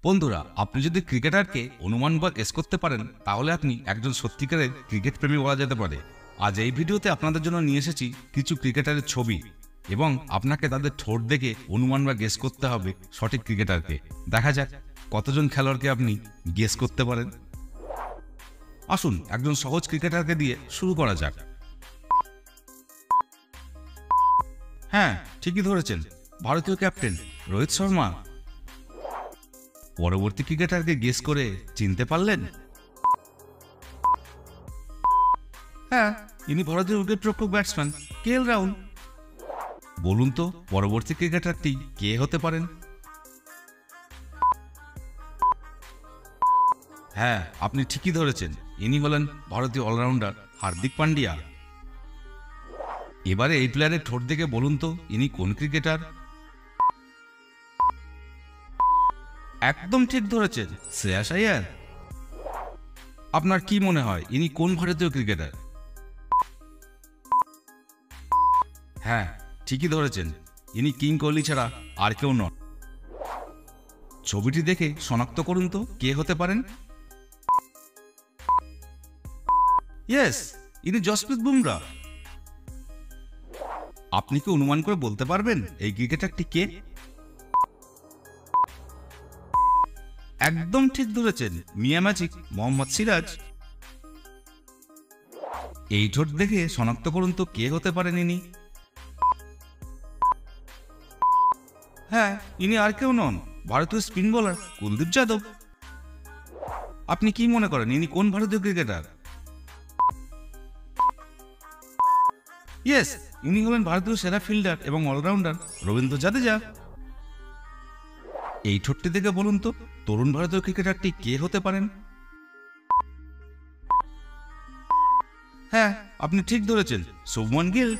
বন্ধুরা, আপনি যদি ক্রিকেটারকে অনুমান বা গেস করতে পারেন তাহলে আপনি একজন সত্যিকারের ক্রিকেট প্রেমী বলা যেতে পারে। আজ এই ভিডিওতে আপনাদের জন্য নিয়ে এসেছি কিছু ক্রিকেটারের ছবি এবং আপনাকে তাদের ঠোঁট দেখে অনুমান বা গেস করতে হবে সঠিক ক্রিকেটারকে। দেখা যাক কতজন খেলোয়াড়কে আপনি গেস করতে পারেন। আসুন একজন সহজ ক্রিকেটারকে দিয়ে শুরু করা যাক। হ্যাঁ, ঠিকই ধরেছেন, ভারতীয় ক্যাপ্টেন রোহিত শর্মা। পরবর্তী ক্রিকেটারকে গেস করে চিনতে পারলেন? হ্যাঁ, ইনি ভারতীয় উইকেটরক্ষক ব্যাটসম্যান কেএল রাহুল। বলুন তো পরবর্তী ক্রিকেটারটি কে হতে পারেন? হ্যাঁ, আপনি ঠিকই ধরেছেন, ইনি হলেন ভারতীয় অলরাউন্ডার হার্দিক পান্ডিয়া। এবারে এই প্লেয়ারের ঠোঁট দেখে বলুন তো ইনি কোন ক্রিকেটার? একদম ঠিক ধরেছেন, শ্রেয়াস আইয়ার। আপনার কি মনে হয় ইনি কোন ভারতীয় ক্রিকেটার? হ্যাঁ, ঠিকই ধরেছেন, ইনি কিং কোহলি ছাড়া আর কেউ নন। ছবিটি দেখে শনাক্ত করুন তো কে হতে পারেন? ইয়েস, ইনি জসপ্রীত বুমরা। আপনি কি অনুমান করে বলতে পারবেন এই ক্রিকেটারটি কে? একদম ঠিক ধরেছেন, মিয়া ম্যাজিক মোহাম্মদ সিরাজ। এই ঠোঁট দেখে শনাক্ত করুন তো কে হতে পারেন ইনি? হ্যাঁ, ইনি আর কেউ নন, ভারতীয় স্পিন বোলার কুলদীপ যাদব। আপনি কি মনে করেন ইনি কোন ভারতীয় ক্রিকেটার? ইয়েস, ইনি হলেন ভারতীয় সেরা ফিল্ডার এবং অলরাউন্ডার রবীন্দ্র জাদেজা। এই ঠোঁটটি দেখে বলুন তো তরুণ ভারতীয় ক্রিকেটারটি কে হতে পারেন? হ্যাঁ, আপনি ঠিক ধরেছেন, শুভমান গিল।